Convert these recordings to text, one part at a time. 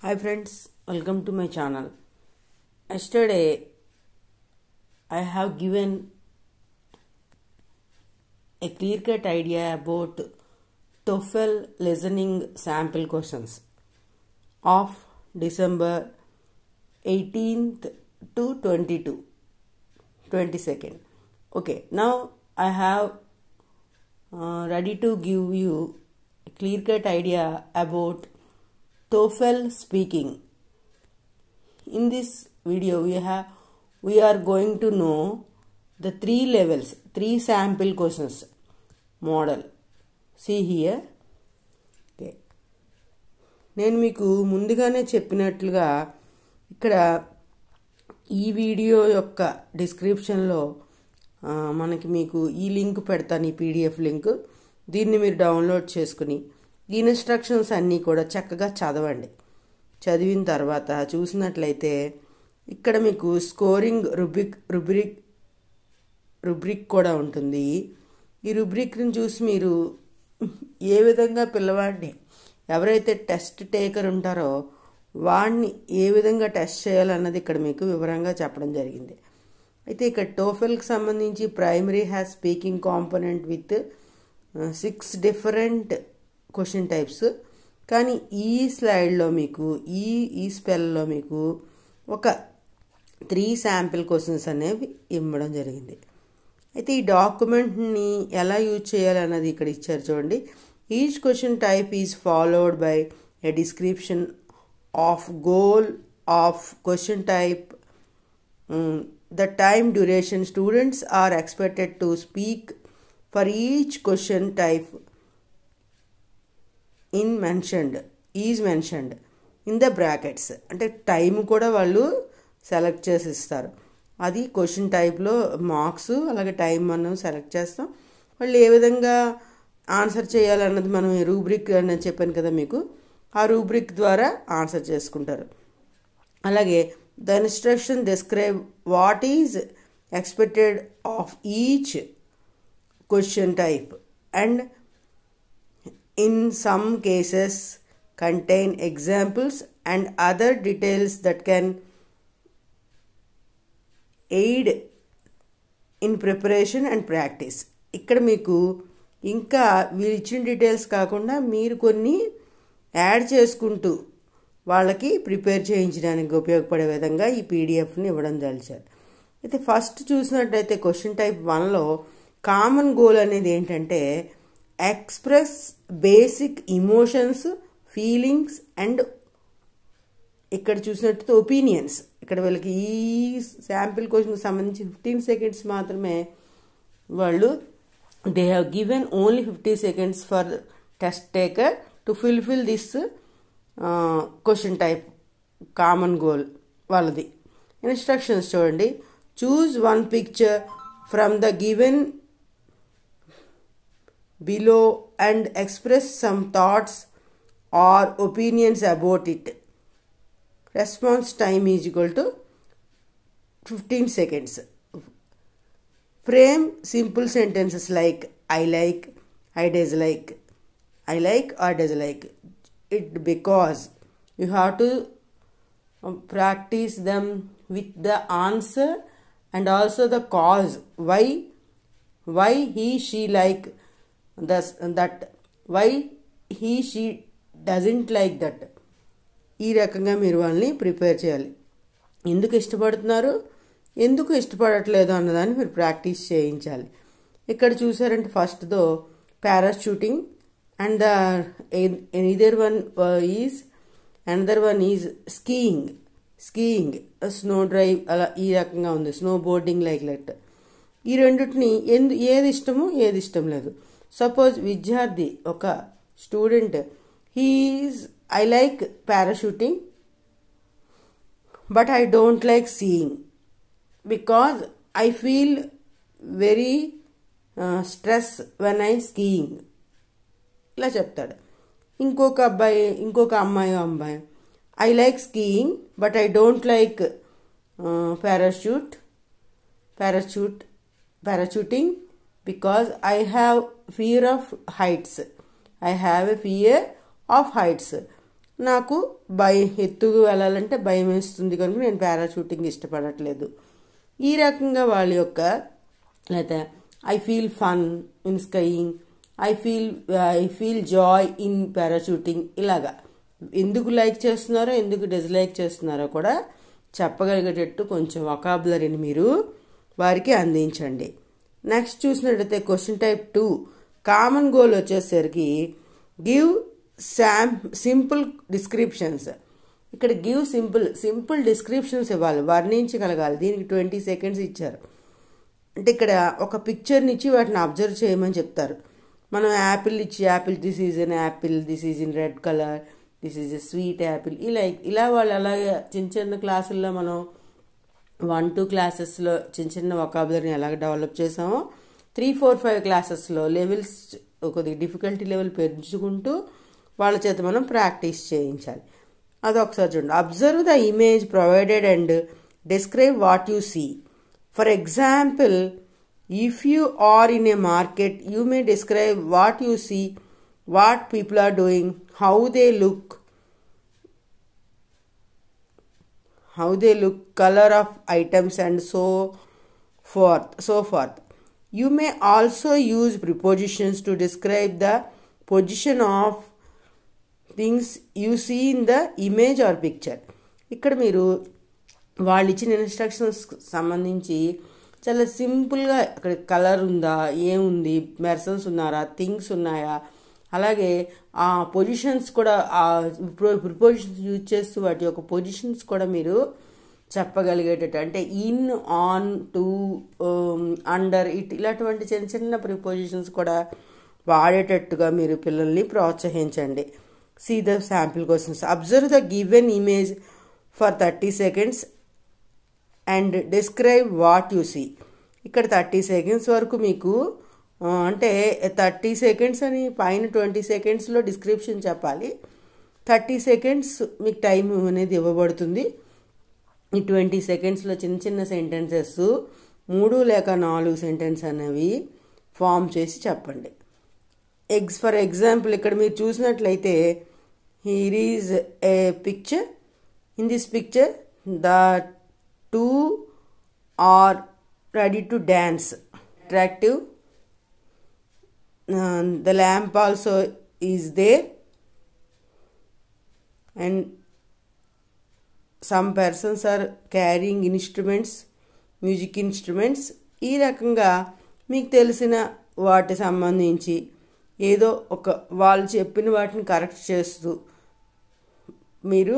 Hi friends, welcome to my channel. Yesterday I have given a clear-cut idea about TOEFL listening sample questions of December 18th to 22nd. Okay, now I have ready to give you a clear-cut idea about TOEFL speaking. In this video we are going to know the three levels, three sample questions model. See here. Okay. నేను మీకు ముందుగానే చెప్పినట్లుగా ఇక్కడ ఈ video యొక్క డిస్క్రిప్షన్లో మనకి మీకు ఈ లింక్ పెడతాను, ఈ పీడిఎఫ్ లింక్. దీన్ని మీరు డౌన్లోడ్ చేసుకుని ఈ ఇన్స్ట్రక్షన్స్ అన్నీ కూడా చక్కగా చదవండి. చదివిన తర్వాత చూసినట్లయితే ఇక్కడ మీకు స్కోరింగ్ రుబ్రిక్ కూడా ఉంటుంది. ఈ రుబ్రిక్ని చూసి మీరు ఏ విధంగా పిల్లవాడిని, ఎవరైతే టెస్ట్ టేకర్ ఉంటారో వాడిని ఏ విధంగా టెస్ట్ చేయాలన్నది ఇక్కడ మీకు వివరంగా చెప్పడం జరిగింది. అయితే ఇక్కడ టోఫెల్కి సంబంధించి primary has speaking component with 6 different question types. కానీ ఈ స్లైడ్లో మీకు ఈ స్పెల్లో మీకు ఒక 3 శాంపిల్ క్వశ్చన్స్ అనేవి ఇవ్వడం జరిగింది. అయితే ఈ డాక్యుమెంట్ని ఎలా యూజ్ చేయాలన్నది ఇక్కడ ఇచ్చారు చూడండి. Each question type is followed by A description of goal of question type, the time duration students are expected to speak for each question type is mentioned in the brackets. అంటే time కూడా వాళ్ళు select చేసి ఇస్తారు. అది question టైప్లో marks, అలాగే time మనం select చేస్తాం. వాళ్ళు ఏ విధంగా ఆన్సర్ చేయాలన్నది మనం రూబ్రిక్ అని చెప్పాను కదా మీకు, ఆ రూబ్రిక్ ద్వారా ఆన్సర్ చేసుకుంటారు. అలాగే the instruction describe what is expected of each question type and in some cases contain examples and other details that can aid in preparation and practice. ఇక్కడ మీకు ఇంకా వీళ్ళు ఇచ్చిన డీటెయిల్స్ కాకుండా మీరు కొన్ని యాడ్ చేసుకుంటూ వాళ్ళకి ప్రిపేర్ చేయించడానికి ఉపయోగపడే విధంగా ఈ పీడిఎఫ్ని ఇవ్వడం జరిచారు. అయితే ఫస్ట్ చూసినట్టయితే క్వశ్చన్ టైప్ 1లో కామన్ గోల్ అనేది ఏంటంటే express basic emotions, feelings and ఇక్కడ చూసినట్టయితే ఒపీనియన్స్. ఇక్కడ వీళ్ళకి ఈ శాంపిల్ క్వశ్చన్కి సంబంధించి 15 seconds మాత్రమే వాళ్ళు they have given only 50 seconds for test taker to fulfil this question type common goal వాళ్ళది. ఇన్స్ట్రక్షన్స్ చూడండి. Choose 1 picture from the given below and express some thoughts or opinions about it. Response time is equal to 15 seconds. Frame simple sentences like I like, I dislike, I like or dislike it because you have to practice them with the answer and also the cause why he she like that, why he she doesn't like that. ఈ రకంగా మీరు వాళ్ళని prepare చేయాలి. ఎందుకు ఇష్టపడుతున్నారు, ఎందుకు ఇష్టపడట్లేదు అన్నదాన్ని మీరు ప్రాక్టీస్ చేయించాలి. ఇక్కడ చూసారంటే ఫస్ట్తో parachuting and another one is skiing, snow drive, అలా ఈ రకంగా ఉంది, స్నో బోర్డింగ్ లైక్ దట్. ఈ రెండింటిని ఏది ఇష్టమో ఏది ఇష్టం లేదు. సపోజ్ విద్యార్థి ఒక student I like parashooting but I don't like seeing because I feel very stress when I skiing ఇలా చెప్తాడు. ఇంకొక అమ్మాయి I like skiing but I don't like parashooting because I have fear of heights. నాకు ఎత్తుకు వెళ్ళాలంటే భయం వేస్తుంది కనుక నేను పారాషూటింగ్ ఇష్టపడట్లేదు. ఈ రకంగా వాళ్ళ యొక్క లేకపోతే I feel fun in skiing, I feel Joy in parashooting, ఇలాగా ఎందుకు లైక్ చేస్తున్నారో ఎందుకు డిస్లైక్ చేస్తున్నారో కూడా చెప్పగలిగేటట్టు కొంచెం వొకాబులరీని మీరు వారికి అందించండి. నెక్స్ట్ చూసినట్టయితే క్వశ్చన్ టైప్ 2 కామన్ గోల్ వచ్చేసరికి గివ్ సింపుల్ డిస్క్రిప్షన్స్. ఇక్కడ గివ్ సింపుల్ డిస్క్రిప్షన్స్ ఇవ్వాలి, వర్ణించగలగాలి. దీనికి 20 seconds ఇచ్చారు. అంటే ఇక్కడ ఒక పిక్చర్ని ఇచ్చి వాటిని అబ్జర్వ్ చేయమని చెప్తారు. మనం యాపిల్ ఇచ్చి Apple this is an apple, this is in red colour, this is a sweet Apple, ఇలా వాళ్ళు అలాగే చిన్న చిన్న క్లాసుల్లో మనం 1-2 క్లాసెస్లో చిన్న వొకాబులరీని ఎలాగ డెవలప్ చేసామో 3-4-5 క్లాసెస్లో లెవెల్స్ కొద్దిగా డిఫికల్టీ లెవెల్ పెంచుకుంటూ వాళ్ళ చేత మనం ప్రాక్టీస్ చేయించాలి. అదొకసారి చూడండి. Observe the image provided and describe what you see. For example, if you are in a market, you may describe what you see, what people are doing, how they look, color of items and so forth. You may also use prepositions to describe the position of things you see in the image or picture. ఇక్కడ మీరు వాళ్ళు ఇచ్చిన instructions సంబంధించి చాలా సింపుల్గా అక్కడ colour ఉందా, ఏముంది, మెర్సన్స్ ఉన్నారా, థింగ్స్ ఉన్నాయా, అలాగే ఆ పొజిషన్స్ కూడా ఆ ప్రిపోజిషన్స్ యూజ్ చేస్తూ వాటి యొక్క పొజిషన్స్ కూడా మీరు చెప్పగలిగేటట్టు, అంటే ఇన్, ఆన్, టు, అండర్, ఇలాంటి చిన్న ప్రిపోజిషన్స్ కూడా వాడేటట్టుగా మీరు పిల్లల్ని ప్రోత్సహించండి. See the sample questions. Observe the given image for 30 seconds and describe what you see. ఇక్కడ 30 seconds వరకు మీకు అంటే 30 seconds అని పైన 20 secondsలో డిస్క్రిప్షన్ చెప్పాలి. 30 seconds మీకు టైం అనేది ఇవ్వబడుతుంది. ఈ 20 secondsలో చిన్న సెంటెన్సెస్ 3 లేక 4 సెంటెన్స్ అనేవి ఫామ్ చేసి చెప్పండి. ఫర్ ఎగ్జాంపుల్ ఇక్కడ మీరు చూసినట్లయితే here is a picture. In this picture the two are ready to dance. Attractive. The lamp also is there and some persons are carrying instruments, music instruments. ఈ రకంగా మీకు తెలిసిన వాటి సంబంధించి ఏదో ఒక వాళ్ళు చెప్పిన వాటిని కరెక్ట్ చేస్తూ మీరు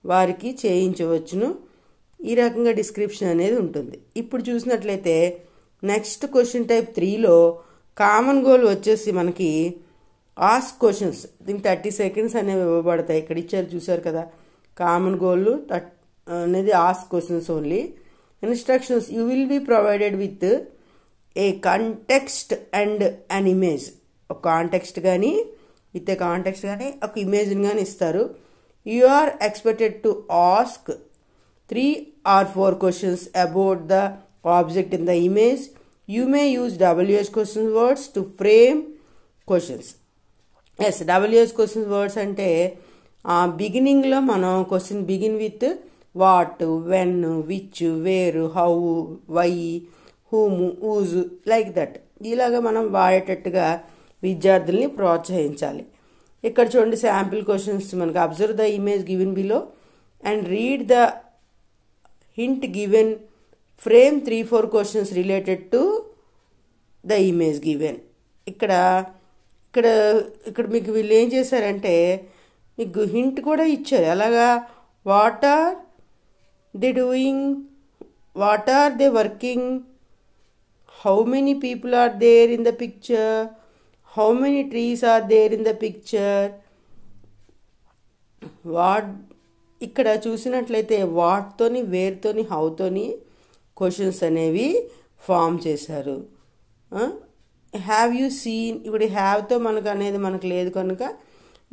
వారికి చేయించవచ్చును. ఈ రకంగా డిస్క్రిప్షన్ అనేది ఉంటుంది. ఇప్పుడు చూసినట్లయితే నెక్స్ట్ క్వశ్చన్ టైప్ 3లో కామన్ గోల్ వచ్చేసి మనకి ఆస్క్ క్వశ్చన్స్. దీనికి 30 seconds అనేవి ఇవ్వబడతాయి. ఇక్కడ ఇచ్చారు చూసారు కదా, కామన్ గోల్ అనేది ask questions only. Instructions, you will be provided with a context and an image. ఒక కాంటెక్స్ట్ కానీ విత్ ఏ కాంటెక్స్ట్ కానీ ఒక ఇమేజ్ని కానీ ఇస్తారు. You are expected to ask 3 or 4 questions about the object in the image. You may use WH question words to frame questions. Yes, WH question words అంటే బిగినింగ్లో మనం question begin with what, when, which, where, how, why, whom, whose, like that. ఇలాగా మనం వాడేటట్టుగా విద్యార్థుల్ని ప్రోత్సహించాలి. ఇక్కడ చూడండి శాంపిల్ క్వశ్చన్స్ మనకి. Observe the image given below and read the hint given, frame 3-4 questions related to the image given. ఇక్కడ మీకు వీళ్ళు ఏం చేశారంటే మీకు హింట్ కూడా ఇచ్చారు. అలాగా what are they doing, what are they working, how many people are there in the picture, how many trees are there in the picture, what. ఇక్కడ చూసినట్లయితే వాట్తోని, వేర్తోని, హౌతోని క్వశ్చన్స్ అనేవి ఫామ్ చేశారు. హ్యావ్ యూ సీన్, ఇప్పుడు హ్యావ్తో మనకు అనేది మనకు లేదు కనుక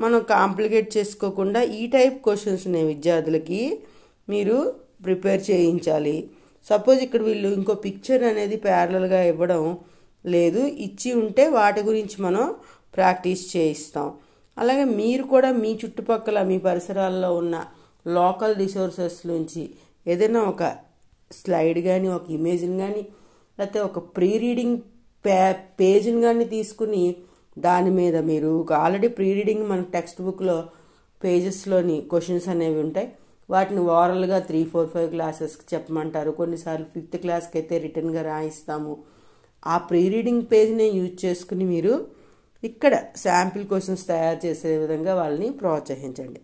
మనం కాంప్లికేట్ చేసుకోకుండా ఈ టైప్ క్వశ్చన్స్ని విద్యార్థులకి మీరు ప్రిపేర్ చేయించాలి. సపోజ్ ఇక్కడ వీళ్ళు ఇంకో పిక్చర్ అనేది ప్యారలల్గా ఇవ్వడం లేదు, ఇచ్చి ఉంటే వాటి గురించి మనం ప్రాక్టీస్ చేయిస్తాం. అలాగే మీరు కూడా మీ చుట్టుపక్కల మీ పరిసరాల్లో ఉన్న లోకల్ రిసోర్సెస్ నుంచి ఏదైనా ఒక స్లైడ్ కానీ ఒక ఇమేజ్ని కానీ లేకపోతే ఒక ప్రీ రీడింగ్ పేజ్ని కానీ తీసుకుని దాని మీద మీరు ఆల్రెడీ ప్రీ రీడింగ్ మన టెక్స్ట్ బుక్లో పేజెస్లోని క్వశ్చన్స్ అనేవి ఉంటాయి. వాటిని ఓరల్గా 3, 4, 5 క్లాసెస్కి చెప్పమంటారు. కొన్నిసార్లు 5th క్లాస్కి అయితే రిటర్న్గా రాయిస్తాము. ఆ ప్రీ రీడింగ్ పేజ్ని యూజ్ చేసుకుని మీరు ఇక్కడ శాంపిల్ క్వశ్చన్స్ తయారు చేసే విధంగా వాళ్ళని ప్రోత్సహించండి.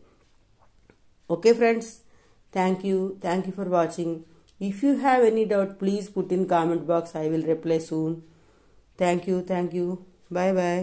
Okay friends, thank you for watching. If you have any doubt, please put in comment box. I will reply soon. Thank you. Bye bye.